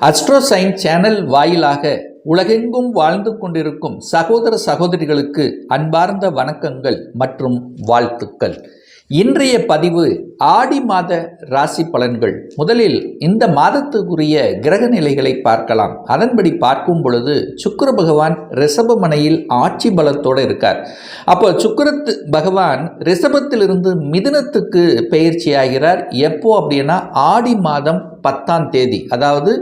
அஸ்ட்ரோசைன் channel வாயிலாக உலகெங்கும் வாழ்ந்து கொண்டிருக்கும் சகோதர சகோதரிகளுக்கு அன்பார்ந்த வணக்கங்கள் மற்றும் வாழ்த்துக்கள். இன்றைய பதிவு ஆடி மாத ராசி பலன்கள். முதலில் இந்த மாதத்துக்குரிய கிரக நிலைகளை பார்க்கலாம். அதன்படி பார்க்கும் பொழுது சுக்கிர பகவான் ரிஷபமனையில் ஆட்சி பலத்தோடு இருக்கார். அப்போ சுக்கிர பகவான் ரிஷபத்திலிருந்து மிதுனத்துக்கு பெயர்ச்சியாகிறார். எப்போ அப்படின்னா ஆடி மாதம் 10ஆம் தேதி, அதாவது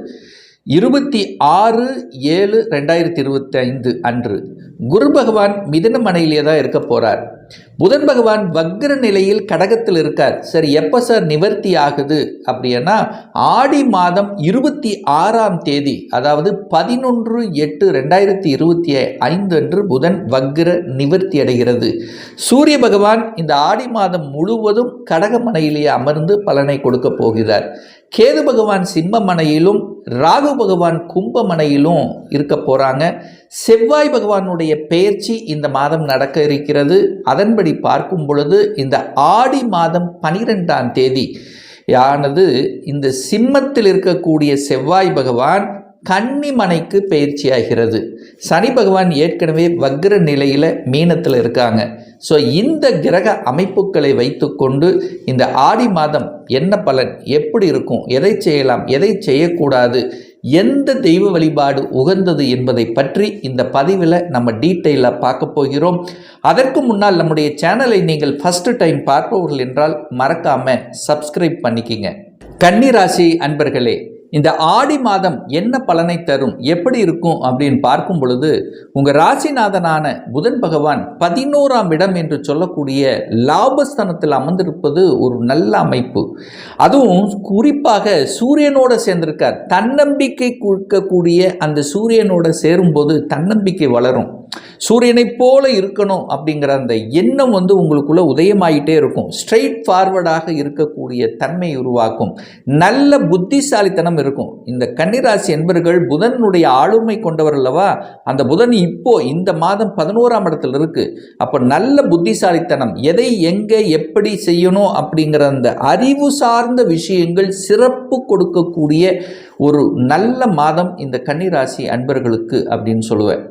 26/7/2025 அன்று. குரு பகவான் மிதுன மனையிலே தான் இருக்க போறார். புதன் பகவான் வக்ர நிலையில் கடகத்தில் இருக்கார். சரி, எப்போ சார் நிவர்த்தி ஆகுது அப்படின்னா ஆடி மாதம் 26ஆம் தேதி, அதாவது 11/8/2025 அன்று புதன் வக்ர நிவர்த்தி அடைகிறது. சூரிய பகவான் இந்த ஆடி மாதம் முழுவதும் கடக மனையிலேயே அமர்ந்து பலனை கொடுக்க போகிறார். கேது பகவான் சிம்ம மனையிலும் ராகு பகவான் கும்ப மனையிலும் இருக்க போகிறாங்க. செவ்வாய் பகவானுடைய பெயர்ச்சி இந்த மாதம் நடக்க இருக்கிறது. அதன்படி பார்க்கும் பொழுது இந்த ஆடி மாதம் 12ஆம் தேதி ஆனது இந்த சிம்மத்தில் இருக்கக்கூடிய செவ்வாய் பகவான் கன்னி மனைக்கு பெயர்ச்சியாகிறது. சனி பகவான் ஏற்கனவே வக்ர நிலையில் மீனத்தில் இருக்காங்க. ஸோ இந்த கிரக அமைப்புகளை வைத்துக்கொண்டு இந்த ஆடி மாதம் என்ன பலன், எப்படி இருக்கும், எதை செய்யலாம், எதை செய்யக்கூடாது, எந்த தெய்வ வழிபாடு உகந்தது என்பதை பற்றி இந்த பதிவில் நம்ம டீட்டெயிலாக பார்க்க போகிறோம். அதற்கு முன்னால் நம்முடைய சேனலை நீங்கள் ஃபஸ்ட்டு டைம் பார்ப்பவர்கள் என்றால் மறக்காமல் சப்ஸ்கிரைப் பண்ணிக்கிங்க. கன்னிராசி அன்பர்களே, இந்த ஆடி மாதம் என்ன பலனை தரும், எப்படி இருக்கும் அப்படின்னு பார்க்கும் பொழுது உங்கள் ராசிநாதனான புதன் பகவான் 11ஆம் இடம் என்று சொல்லக்கூடிய லாபஸ்தானத்தில் அமர்ந்திருப்பது ஒரு நல்ல அமைப்பு. அதுவும் குறிப்பாக சூரியனோடு சேர்ந்திருக்கார். தன்னம்பிக்கை கொடுக்கக்கூடிய அந்த சூரியனோடு சேரும்போது தன்னம்பிக்கை வளரும். சூரியனை போல இருக்கணும் அப்படிங்கிற அந்த எண்ணம் உங்களுக்குள்ள உதயமாயிட்டே இருக்கும். ஸ்ட்ரெயிட் ஃபார்வர்டாக இருக்கக்கூடிய தன்மை உருவாக்கும். நல்ல புத்திசாலித்தனம் இருக்கும். இந்த கன்னிராசி என்பர்கள் புதனுடைய ஆளுமை கொண்டவர் அல்லவா. அந்த புதன் இப்போ இந்த மாதம் 11ஆம் இடத்துல இருக்கு. அப்போ நல்ல புத்திசாலித்தனம், எதை எங்கே எப்படி செய்யணும் அப்படிங்கிற அந்த அறிவு சார்ந்த விஷயங்கள் சிறப்பு கொடுக்கக்கூடிய ஒரு நல்ல மாதம் இந்த கன்னிராசி அன்பர்களுக்கு அப்படின்னு சொல்லுவேன்.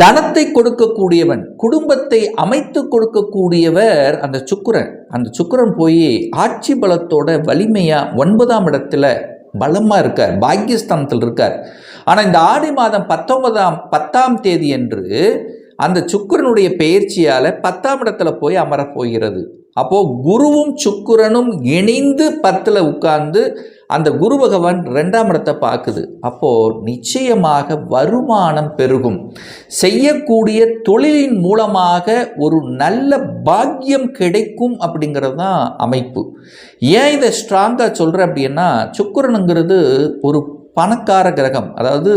தனத்தை கொடுக்கக்கூடியவன், குடும்பத்தை அமைத்து கொடுக்கக்கூடியவர் அந்த சுக்கிரன். அந்த சுக்கிரன் போய் ஆட்சி பலத்தோட வலிமையா 9ஆம் இடத்துல பலமா இருக்கார், பாக்கியஸ்தானத்தில் இருக்கார். ஆனால் இந்த ஆடி மாதம் 10ஆம் தேதி என்று அந்த சுக்கிரனுடைய பெயர்ச்சியால் 10ஆம் இடத்துல போய் அமரப் போகிறது. அப்போ குருவும் சுக்கிரனும் இணைந்து 10ல் உட்கார்ந்து அந்த குரு பகவான் 2ஆம் இடத்தை பார்க்குது. அப்போது நிச்சயமாக வருமானம் பெருகும். செய்யக்கூடிய தொழிலின் மூலமாக ஒரு நல்ல பாக்கியம் கிடைக்கும் அப்படிங்கிறது தான் அமைப்பு. ஏன் இதை ஸ்ட்ராங்காக சொல்கிறேன் அப்படின்னா, சுக்கிரனுங்கிறது ஒரு பணக்கார கிரகம். அதாவது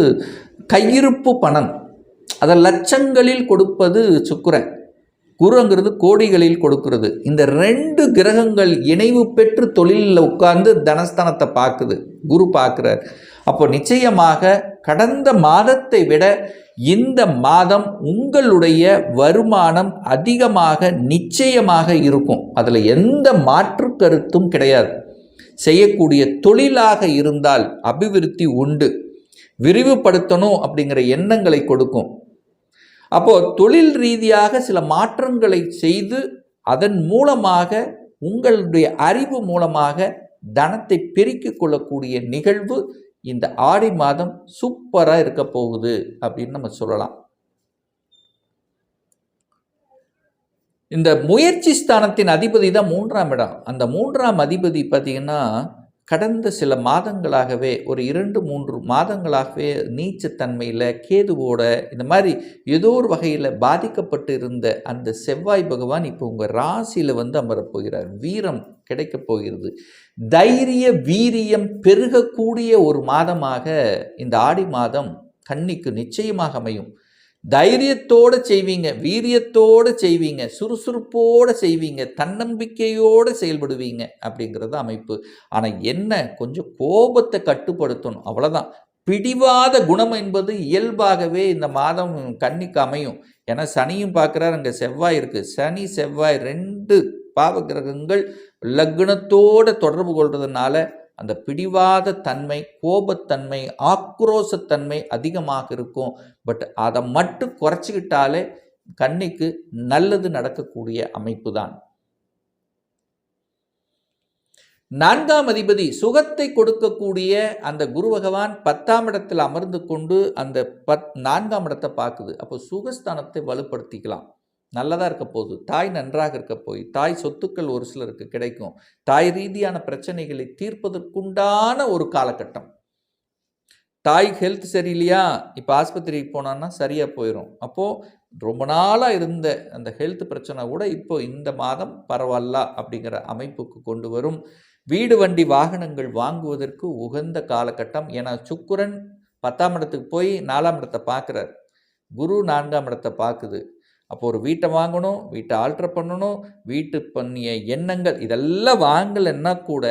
கையிருப்பு பணம், அதை லட்சங்களில் கொடுப்பது சுக்கிரன். குருங்கிறது கோடிகளில் கொடுக்கிறது. இந்த 2 கிரகங்கள் இணைவு பெற்று தொழிலில் உட்கார்ந்து தனஸ்தானத்தை பார்க்குது, குரு பார்க்குறார். அப்போ நிச்சயமாக கடந்த மாதத்தை விட இந்த மாதம் உங்களுடைய வருமானம் அதிகமாக நிச்சயமாக இருக்கும். அதில் எந்த மாற்று கருத்தும் கிடையாது. செய்யக்கூடிய தொழிலாக இருந்தால் அபிவிருத்தி உண்டு. விரிவுபடுத்தணும் அப்படிங்கிற எண்ணங்களை கொடுக்கும். அப்போது தொழில் ரீதியாக சில மாற்றங்களை செய்து அதன் மூலமாக உங்களுடைய அறிவு மூலமாக தனத்தை பெருக்கிக் கொள்ளக்கூடிய நிகழ்வு இந்த ஆடி மாதம் சூப்பராக இருக்க போகுது அப்படின்னு நம்ம சொல்லலாம். இந்த முயற்சி ஸ்தானத்தின் அதிபதி தான் 3ஆம் இடம். அந்த 3ஆம் அதிபதி பார்த்திங்கன்னா கடந்த சில மாதங்களாகவே, ஒரு 2-3 மாதங்களாகவே நீச்சத்தன்மையில் கேதுவோட இந்த மாதிரி ஏதோ ஒரு வகையில் பாதிக்கப்பட்டு இருந்த அந்த செவ்வாய் பகவான் இப்போ உங்கள் ராசியில் அமரப்போகிறார். வீரம் கிடைக்கப் போகிறது. தைரிய வீரியம் பெருகக்கூடிய ஒரு மாதமாக இந்த ஆடி மாதம் கன்னிக்கு நிச்சயமாக அமையும். தைரியத்தோடு செய்வீங்க, வீரியத்தோடு செய்வீங்க, சுறுசுறுப்போடு செய்வீங்க, தன்னம்பிக்கையோடு செயல்படுவீங்க அப்படிங்கிறது அமைப்பு. ஆனால் என்ன, கொஞ்சம் கோபத்தை கட்டுப்படுத்தணும், அவ்வளோதான். பிடிவாத குணம் என்பது இயல்பாகவே இந்த மாதம் கன்னிக்கு அமையும். ஏன்னா சனியும் பார்க்குறாரு, அங்கே செவ்வாய் இருக்குது. சனி செவ்வாய் 2 பாவ கிரகங்கள் லக்னத்தோடு தொடர்பு கொள்றதுனால அந்த பிடிவாத தன்மை, கோபத்தன்மை, ஆக்ரோசத்தன்மை அதிகமாக இருக்கும். பட் அதை மட்டும் குறைச்சிக்கிட்டாலே கன்னிக்கு நல்லது நடக்கக்கூடிய அமைப்பு தான். 4ஆம் அதிபதி சுகத்தை கொடுக்கக்கூடிய அந்த குரு பகவான் 10ஆம் இடத்தில் அமர்ந்து கொண்டு அந்த 4ஆம் இடத்தை பார்க்குது. அப்போ சுகஸ்தானத்தை வலுப்படுத்திக்கலாம். நல்லதாக இருக்க போகுது. தாய் நன்றாக இருக்க போய் தாய் சொத்துக்கள் ஒரு சிலருக்கு கிடைக்கும். தாய் ரீதியான பிரச்சனைகளை தீர்ப்பதற்குண்டான ஒரு காலகட்டம். தாய் ஹெல்த் சரியில்லையா, இப்போ ஆஸ்பத்திரிக்கு போனான்னா சரியாக போயிடும். அப்போது ரொம்ப நாளாக இருந்த அந்த ஹெல்த் பிரச்சனை கூட இப்போ இந்த மாதம் பரவாயில்ல அப்படிங்கிற அமைப்புக்கு கொண்டு வரும். வீடு வண்டி வாகனங்கள் வாங்குவதற்கு உகந்த காலகட்டம். ஏன்னா சுக்கிரன் 10ஆம் இடத்துக்கு போய் 4ஆம் இடத்தை பார்க்குறார். குரு 4ஆம் இடத்தை பார்க்குது. அப்போ ஒரு வீட்டை வாங்கணும், வீட்டை ஆல்ட்ரு பண்ணணும், வீட்டு பண்ணிய எண்ணங்கள் இதெல்லாம் வாங்கலைன்னா கூட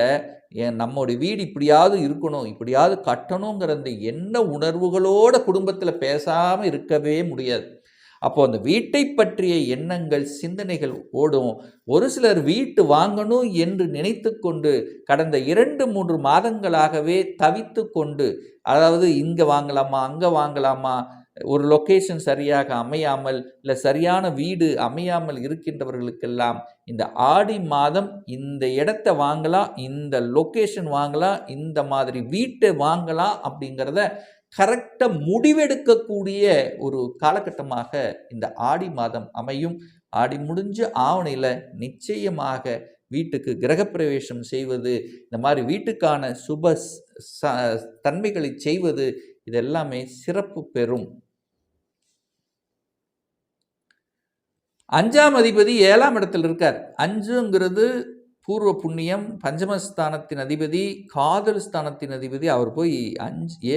நம்மளுடைய வீடு இப்படியாவது இருக்கணும், இப்படியாவது கட்டணுங்கிற அந்த எண்ண உணர்வுகளோட குடும்பத்தில் பேசாமல் இருக்கவே முடியாது. அப்போ அந்த வீட்டை பற்றிய எண்ணங்கள், சிந்தனைகள் ஓடும். ஒரு சிலர் வீட்டு வாங்கணும் என்று நினைத்து கொண்டு கடந்த 2-3 மாதங்களாகவே தவித்து கொண்டு, அதாவது இங்கே வாங்கலாமா, அங்கே வாங்கலாமா, ஒரு லொக்கேஷன் சரியாக அமையாமல், இல்லை சரியான வீடு அமையாமல் இருக்கின்றவர்களுக்கெல்லாம் இந்த ஆடி மாதம் இந்த இடத்த வாங்கலாம், இந்த லொக்கேஷன் வாங்கலாம், இந்த மாதிரி வீட்டை வாங்கலாம் அப்படிங்கிறத கரெக்டாக முடிவெடுக்கக்கூடிய ஒரு காலகட்டமாக இந்த ஆடி மாதம் அமையும். ஆடி முடிஞ்சு ஆவணியில் நிச்சயமாக வீட்டுக்கு கிரகப்பிரவேசம் செய்வது, இந்த மாதிரி வீட்டுக்கான சுப தன்மைகளை செய்வது இதெல்லாமே சிறப்பு பெறும். 5ஆம் அதிபதி 7ஆம் இடத்தில் இருக்கார். 5ங்கிறது பூர்வ புண்ணியம், பஞ்சமஸ்தானத்தின் அதிபதி, காதல் ஸ்தானத்தின் அதிபதி. அவர் போய்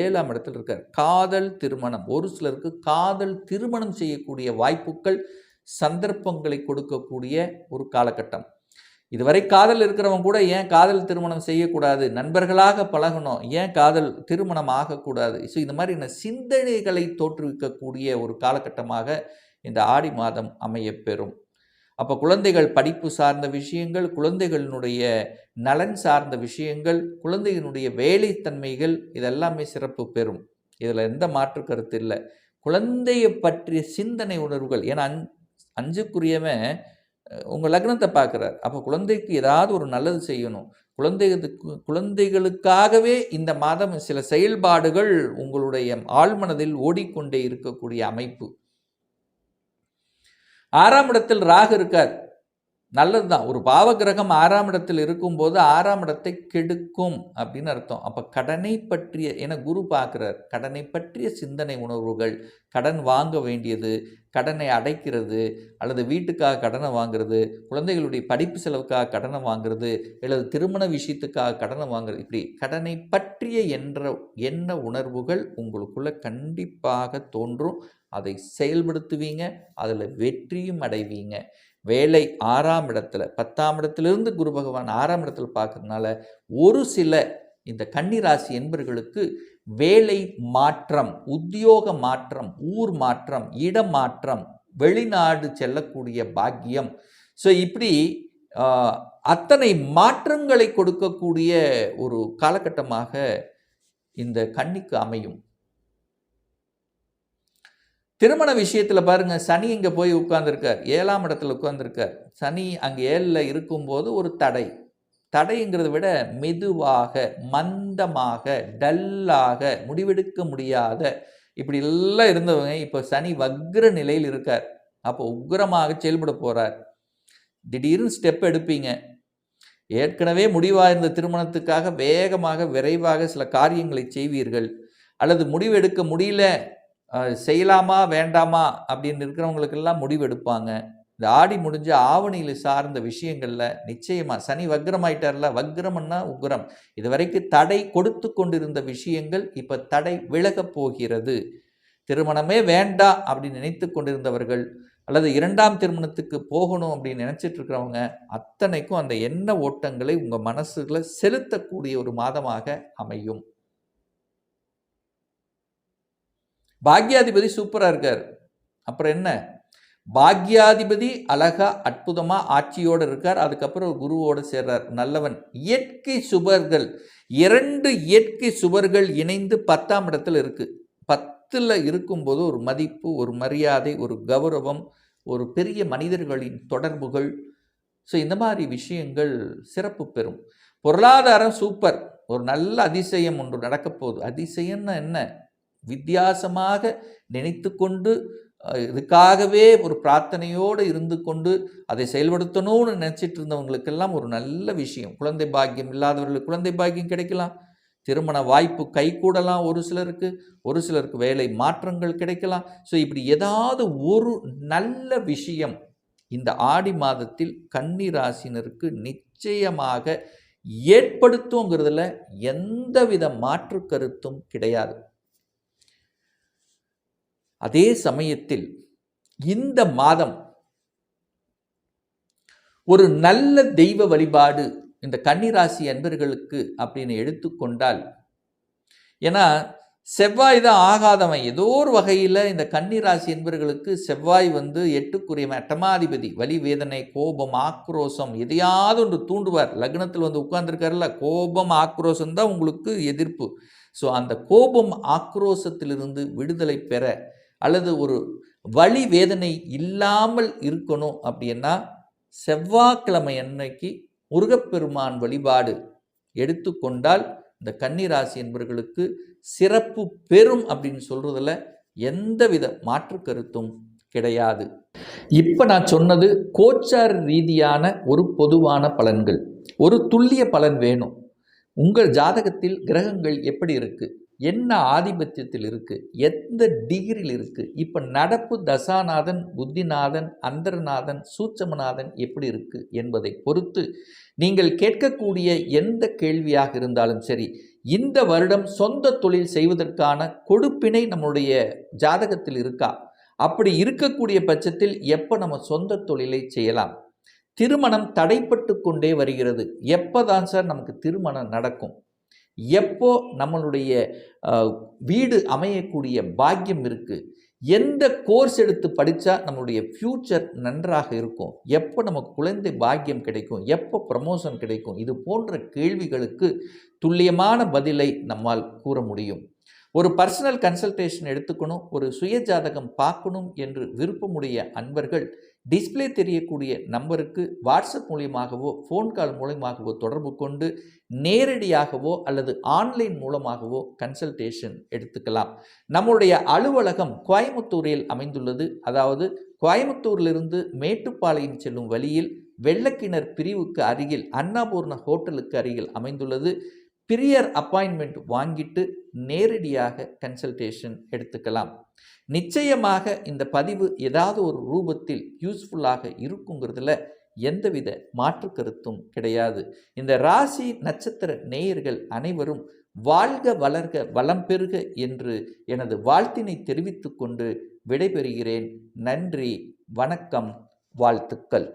7ஆம் இடத்தில் இருக்கார். காதல் திருமணம், ஒரு சிலருக்கு காதல் திருமணம் செய்யக்கூடிய வாய்ப்புகள், சந்தர்ப்பங்களை கொடுக்கக்கூடிய ஒரு காலகட்டம். இதுவரை காதல் இருக்கிறவங்க கூட ஏன் காதல் திருமணம் செய்யக்கூடாது, நண்பர்களாக பழகணும், ஏன் காதல் திருமணம் ஆகக்கூடாது, ஸோ இந்த மாதிரியான சிந்தனைகளை தோற்றுவிக்கக்கூடிய ஒரு காலகட்டமாக இந்த ஆடி மாதம் அமையப்பெறும். அப்போ குழந்தைகள் படிப்பு சார்ந்த விஷயங்கள், குழந்தைகளினுடைய நலன் சார்ந்த விஷயங்கள், குழந்தைகளுடைய வேலைத்தன்மைகள் இதெல்லாமே சிறப்பு பெறும். இதில் எந்த மாற்று கருத்து இல்லை. குழந்தையை பற்றிய சிந்தனை உணர்வுகள், ஏன்னா 5க்குரியவன் உங்கள் லக்னத்தை பார்க்குறார். அப்போ குழந்தைக்கு ஏதாவது ஒரு நல்லது செய்யணும். குழந்தைகளுக்காகவே இந்த மாதம் சில செயல்பாடுகள் உங்களுடைய ஆழ்மனதில் ஓடிக்கொண்டே இருக்கக்கூடிய அமைப்பு. 6ஆம் இடத்தில் ராகு இருக்கார். நல்லது தான். ஒரு பாவகிரகம் 6ஆம் இடத்தில் இருக்கும்போது 6ஆம் இடத்தை கெடுக்கும் அப்படின்னு அர்த்தம். அப்போ கடனை பற்றிய, என குரு பார்க்குறார், கடனை பற்றிய சிந்தனை உணர்வுகள், கடன் வாங்க வேண்டியது, கடனை அடைக்கிறது, அல்லது வீட்டுக்காக கடனை வாங்குறது, குழந்தைகளுடைய படிப்பு செலவுக்காக கடனை வாங்குறது, அல்லது திருமண விஷயத்துக்காக கடனை வாங்குறது, இப்படி கடனை பற்றிய எண்ண உணர்வுகள் உங்களுக்குள்ள கண்டிப்பாக தோன்றும். அதை செயல்படுத்துவீங்க, அதில் வெற்றியும் அடைவீங்க. வேலை 6ஆம் இடத்துல, 10ஆம் இடத்திலிருந்து குரு பகவான் 6ஆம் இடத்துல பார்க்கறதுனால ஒரு சில இந்த கன்னிராசி என்பர்களுக்கு வேலை மாற்றம், உத்தியோக மாற்றம், ஊர் மாற்றம், இடம் மாற்றம், வெளிநாடு செல்லக்கூடிய பாக்கியம், ஸோ இப்படி அத்தனை மாற்றங்களை கொடுக்கக்கூடிய ஒரு காலகட்டமாக இந்த கன்னிக்கு அமையும். திருமண விஷயத்தில் பாருங்கள், சனி இங்கே போய் உட்கார்ந்துருக்கார், 7ஆம் இடத்துல உட்கார்ந்துருக்கார். சனி அங்கே 7ல் இருக்கும்போது ஒரு தடைங்கிறத விட மெதுவாக, மந்தமாக, டல்லாக, முடிவெடுக்க முடியாத இப்படி எல்லாம் இருந்தவங்க இப்போ சனி வக்ர நிலையில் இருக்கார். அப்போ உக்ரமாக செயல்பட போகிறார். திடீர்னு ஸ்டெப் எடுப்பீங்க. ஏற்கனவே முடிவாக இருந்த திருமணத்துக்காக வேகமாக, விரைவாக சில காரியங்களை செய்வீர்கள். அல்லது முடிவெடுக்க முடியல, செய்யலாமா வேண்டாமா அப்படின்னு இருக்கிறவங்களுக்கெல்லாம் முடிவெடுப்பாங்க. இந்த ஆடி முடிஞ்ச ஆவணியில் சார்ந்த விஷயங்களில் நிச்சயமாக சனி வக்ரமாயிட்டார்ல, வக்ரம்னா உக்ரம், இது வரைக்கும் தடை கொடுத்து கொண்டிருந்த விஷயங்கள் இப்போ தடை விலகப் போகிறது. திருமணமே வேண்டாம் அப்படின்னு நினைத்து கொண்டிருந்தவர்கள், அல்லது 2ஆம் திருமணத்துக்கு போகணும் அப்படின்னு நினச்சிட்டு இருக்கிறவங்க அத்தனைக்கும் அந்த எண்ண ஓட்டங்களை உங்கள் மனசுல செலுத்தக்கூடிய ஒரு மாதமாக அமையும். பாக்யாதிபதி சூப்பராக இருக்கார். அப்புறம் என்ன, பாக்யாதிபதி அழகா அற்புதமா ஆட்சியோடு இருக்கார். அதுக்கப்புறம் குருவோடு சேர்றார். நல்லவன். இயற்கை சுபர்கள் 2 இயற்கை சுபர்கள் இணைந்து 10ஆம் இடத்துல இருக்கு. 10ல் இருக்கும்போது ஒரு மதிப்பு, ஒரு மரியாதை, ஒரு கௌரவம், ஒரு பெரிய மனிதர்களின் தொடர்புகள், ஸோ இந்த மாதிரி விஷயங்கள் சிறப்பு பெறும். பொருளாதாரம் சூப்பர். ஒரு நல்ல அதிசயம் ஒன்று நடக்கப் போகுது. அதிசயம்னா என்ன? வித்தியாசமாக நினைத்து கொண்டு இதுக்காகவே ஒரு பிரார்த்தனையோடு இருந்து கொண்டு அதை செயல்படுத்தணும்னு நினச்சிட்டு இருந்தவங்களுக்கெல்லாம் ஒரு நல்ல விஷயம். குழந்தை பாக்கியம் இல்லாதவர்களுக்கு குழந்தை பாக்கியம் கிடைக்கலாம். திருமண வாய்ப்பு கைகூடலாம் ஒரு சிலருக்கு வேலை மாற்றங்கள் கிடைக்கலாம். ஸோ இப்படி ஏதாவது ஒரு நல்ல விஷயம் இந்த ஆடி மாதத்தில் கன்னி ராசினருக்கு நிச்சயமாக ஏற்படுத்துங்கிறதுல எந்தவித மாற்று கருத்தும் கிடையாது. அதே சமயத்தில் இந்த மாதம் ஒரு நல்ல தெய்வ வழிபாடு இந்த கன்னிராசி அன்பர்களுக்கு அப்படின்னு எடுத்துக்கொண்டால், ஏன்னா செவ்வாய் தான் ஆகாதவன். ஏதோ ஒரு வகையில் இந்த கன்னிராசி என்பவர்களுக்கு செவ்வாய் 8க்குரியவன், அட்டமாதிபதி. வலி, வேதனை, கோபம், ஆக்ரோஷம் எதையாவது ஒன்று தூண்டுவார். லக்னத்தில் உட்கார்ந்துருக்காருல, கோபம் ஆக்ரோஷம் தான் உங்களுக்கு எதிர்ப்பு. ஸோ அந்த கோபம் ஆக்ரோஷத்திலிருந்து விடுதலை பெற அல்லது ஒரு வலி வேதனை இல்லாமல் இருக்கணும் அப்படின்னா செவ்வாய்க்கிழமை அன்னைக்கு முருகப்பெருமான் வழிபாடு எடுத்துக்கொண்டால் இந்த கன்னிராசி என்பவர்களுக்கு சிறப்பு பெறும் அப்படின்னு சொல்றதுல எந்தவித மாற்று கருத்தும் கிடையாது. இப்போ நான் சொன்னது கோச்சார ரீதியான ஒரு பொதுவான பலன்கள். ஒரு துல்லிய பலன் வேணும். உங்கள் ஜாதகத்தில் கிரகங்கள் எப்படி இருக்கு, என்ன ஆதிபத்தியத்தில் இருக்கு, எந்த டிகிரியில் இருக்கு, இப்போ நடப்பு தசாநாதன், புத்திநாதன், அந்தரநாதன், சூட்சமநாதன் எப்படி இருக்கு என்பதை பொறுத்து நீங்கள் கேட்கக்கூடிய எந்த கேள்வியாக இருந்தாலும் சரி, இந்த வருடம் சொந்த தொழில் செய்வதற்கான கொடுப்பினை நம்முடைய ஜாதகத்தில் இருக்கா, அப்படி இருக்கக்கூடிய பட்சத்தில் எப்போ நம்ம சொந்த தொழிலை செய்யலாம், திருமணம் தடைப்பட்டு கொண்டே வருகிறது, எப்போதான் சார் நமக்கு திருமணம் நடக்கும், எப்போ நம்மளுடைய வீடு அமையக்கூடிய பாக்கியம் இருக்குது, எந்த கோர்ஸ் எடுத்து படித்தா நம்மளுடைய ஃப்யூச்சர் நன்றாக இருக்கும், எப்போ நமக்கு குழந்தை பாக்கியம் கிடைக்கும், எப்போ ப்ரமோஷன் கிடைக்கும், இது போன்ற கேள்விகளுக்கு துல்லியமான பதிலை நம்மால் கூற முடியும். ஒரு பர்சனல் கன்சல்டேஷன் எடுத்துக்கணும், ஒரு சுய ஜாதகம் பார்க்கணும் என்று விருப்பமுடைய அன்பர்கள் டிஸ்பிளே தெரியக்கூடிய நம்பருக்கு வாட்ஸ்அப் மூலியமாகவோ ஃபோன் கால் மூலமாகவோ தொடர்பு கொண்டு நேரடியாகவோ அல்லது ஆன்லைன் மூலமாகவோ கன்சல்டேஷன் எடுத்துக்கலாம். நம்முடைய அலுவலகம் கோயம்புத்தூரில் அமைந்துள்ளது. அதாவது கோயம்புத்தூரிலிருந்து மேட்டுப்பாளையம் செல்லும் வழியில் வெள்ளக்கிணர் பிரிவுக்கு அருகில் அன்னபூர்ணா ஹோட்டலுக்கு அருகில் அமைந்துள்ளது. பிரியர் அப்பாயின்மெண்ட் வாங்கிட்டு நேரடியாக கன்சல்டேஷன் எடுத்துக்கலாம். நிச்சயமாக இந்த பதிவு ஏதாவது ஒரு ரூபத்தில் யூஸ்ஃபுல்லாக இருக்குங்கிறதுல எந்தவித மாற்று கருத்தும் கிடையாது. இந்த ராசி நட்சத்திர நேயர்கள் அனைவரும் வாழ்க வளர்க வளம் பெறுக என்று எனது வாழ்த்தினை தெரிவித்துக் கொண்டு விடைபெறுகிறேன். நன்றி, வணக்கம், வாழ்த்துக்கள்.